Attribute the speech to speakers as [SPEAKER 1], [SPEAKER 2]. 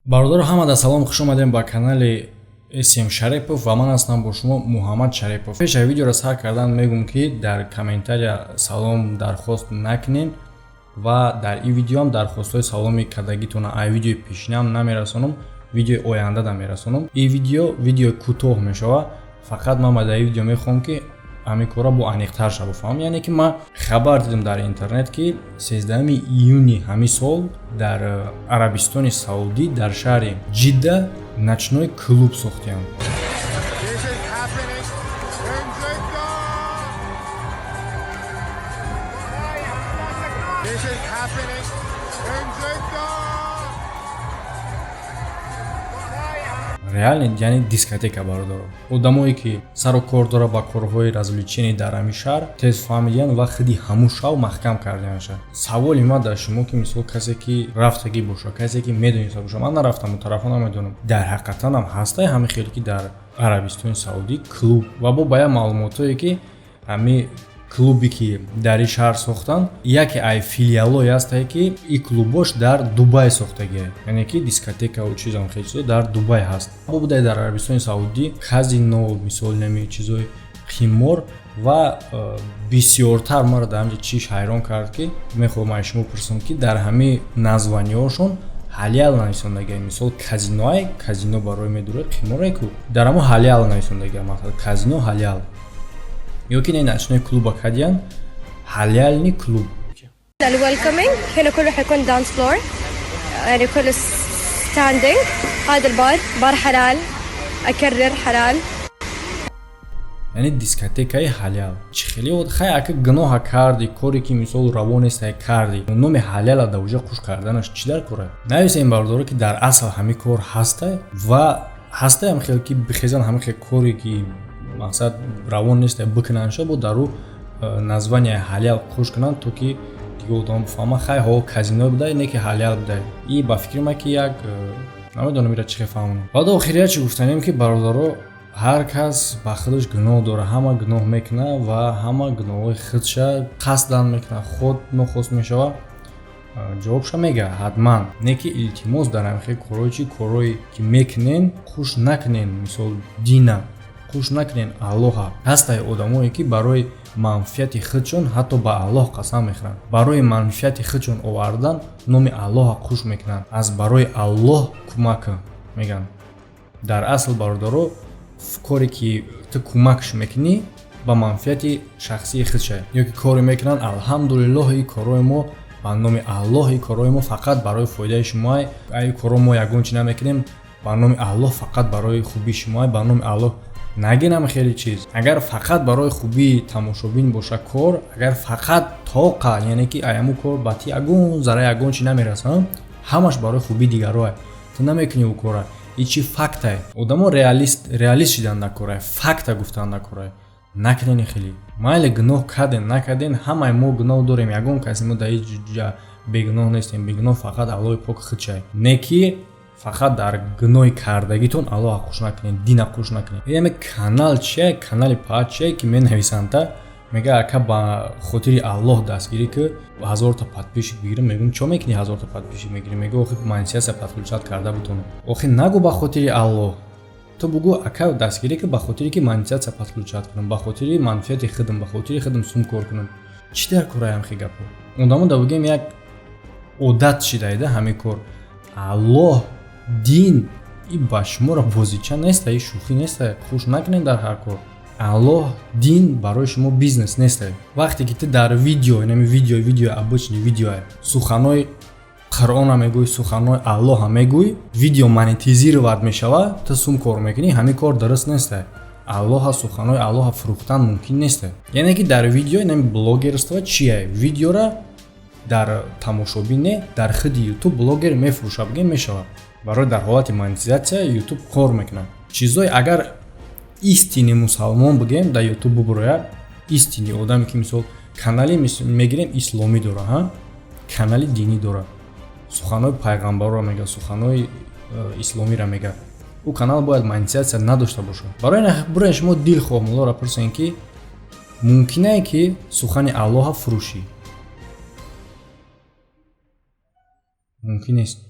[SPEAKER 1] Бародаро ҳамада салом, хуш омадем ба канали SM Шарипов ва ман ҳастам бо шумо Муҳаммад Шарипов. Пеша видеоро сар кардан мегум ки дар комментария салом дархост накунен ва дар ин видео ҳам дархостҳои саломи кардагитона ай видеои пешинам намерасонам, видеои оянда мерасонам. Ин видео кӯтоҳ мешава. Фақат ман ба дар ин видео мехоҳам ки ҳамин кора бо аниқтар шава фаҳмам. Яъне ки ман хабар дидам дар интернет ки 13 июни ҳамин сол дар Арабистони Саудӣ дар шаҳри Ҷидда начной клуб сохтаанд. Реально, яъне дискотека бародаро. Одамое ки сару кор дора ба корҳои развлечения дар ҳамин шаҳр тез фаҳмидиянд ва хиди ҳамун шав маҳкам кардаянша. Саволи ман дар шумо ки мисол касе ки рафтагӣ боша, касе ки медониста боша, ман нарафтам, тарафа намедонам. Дар ҳақиқатан ҳам ҳастай ҳамин хеле ки дар Арабистони Саудӣ клуб ва бо бая маълумотое ки ҳамин клуби ки дар ин шаҳр сохтанд, яке ай филиалое ҳастае ки ин клубош дар Дубай сохтагиаст. Яъне ки дискотека ва чизам хеле чизо дар Дубай ҳаст. Бо будай дар Арабистони Саудӣ казино, мисол нами чизои қимор ва бисёртар мара дар ҳамҷа чиш ҳайрон кард ки мехоҳам аз шумо пурсам ки дар ҳамин названиҳошон ҳалял нависондагиаст. Мисол казиное, казино барои медуре қиморе ку дар ҳамон ҳалял нависондагиаст. Масалан казино ҳалял. يمكن أن نحن كلوب أكاديان حليالني كلوب.
[SPEAKER 2] الويلكمينج هنا كله حيكون دانس فلور، يعني كله ستاندينج. هذا بار حلال، أكرر حلال.
[SPEAKER 1] يعني ديسكوتيكاي حلال. خیلی وقت خیلی اگه گناه کردی کاری که مثال روانست کردی، نام حلال دوجه خوش کردنش چی در کاره؟ نویس این بارداره که در اصل همین کار هسته و هسته هم خیلی که بخیزن همین خیلی کاری که мақсад равон нест бикунанша бо дару названия ҳалял хуш кунанд то ки одам бифаҳма хай ҳо казино будай не ки ҳалял будай. И ба фикри ма ки як намедонам ира чӣ фаҳмонам. баъд охирия чӣ гуфтанем ки бародаро ҳар кас ба худаш гуноҳ дора, ҳама гуноҳ мекунад ва ҳама гуноҳҳои худша қасдан мекунад, худ нохост мешава. ҷавобша мега ҳатман не ки илтимос дар ҳамин корҳои чӣ корҳое ки мекунен хуш накунен, мисол дина хуш накунен Аллоҳа. ҳастаи одамое ки барои манфиати худшон ҳатто ба Аллоҳ қасам мехӯранд. Барои манфиати худшон овардан номи Аллоҳа хуш мекунанд. Аз барои Аллоҳ кӯмак меган. Дар асл бародаро коре ки ту кӯмакш мекунӣ ба манфиати шахсии худша. ё ки коре мекунанд алҳамдулиллоҳ ин корҳои мо ба номи Аллоҳ, ин корҳои мо фақат барои фоидаи шумоа. Ай корҳо мо ягон чӣ намекунем ба номи Аллоҳ, фақат барои хубии шумоа, ба номи Аллоҳ. нагинам хеле чиз. Агар фақат барои хубии тамошобин боша кор, агар фақат тоқа, яъне ки аяму кор ба ти ягон зара ягон чи намерасам, ҳамаш барои хубии дигароа. Ту намекунӣ у кора. И чи фактае. Одамо реалист шидан накорае, факта гуфтан накорае. Накунен хеле. Майли гуноҳ карден, накарден, ҳамаи мо гуноҳ дорем. Ягон каси мо дар ин ҷа бегуноҳ нестем. Бегуноҳ фақат Аллоҳи пок худшае. Не ки фақат дар гуноҳи кардагитон Аллоҳа хуш накунед, дина хуш накунед. Яъне канал чия, канали паҳ чия ки менависанда мега ака ба хотири Аллоҳ дастгирӣ ки 1000 та подписчик бигирем, мегум чо мекунӣ 1000 та подписчик мегирӣ? Мега охи монетизация подключат карда бутонам. Охи нагу ба хотири Аллоҳ. То бугу ака дастгирӣ ки ба хотири ки монетизация подключат кунам, ба хотири манфиати худам, ба хотири худам сум кор кунам. Чӣ дар кораям хи гапо? Одамо да бугем як одат шидаида ҳамин кор. Аллоҳ дин и ба шуморо бозича неста, и шӯхӣ неста. хуш накунед дар ҳар кор. Аллоҳ дин барои шумо бизнес неста. вақте ки ту дар видео, нами видео обычный видео суханои Қуръона мегӯй, суханои Аллоҳа мегӯй, видео монетизировать мешава, ту сум кор мекунӣ, ҳамин кор дуруст неста. Аллоҳа суханои Аллоҳа фурӯхтан мумкин неста. яъне ки дар видео нами блогерство чие? Видеора дар тамошобин не, дар худи YouTube блогер мефурӯша бигем мешава. барои дар ҳолати монетизация YouTube кор мекунад. Чизои агар истини мусалмон бигем дар YouTube бубуроя, истини одаме ки мисол канали мегирем исломӣ дора, ҳа? Канали динӣ дора. Суханои пайғамбарро мега, суханои исломиро мега. У канал бояд монетизация надошта боша. барои бурен шумо дилхоҳ муллоро пурсен ки мумкинае ки сухани Аллоҳа фурӯшӣ. мумкин нест.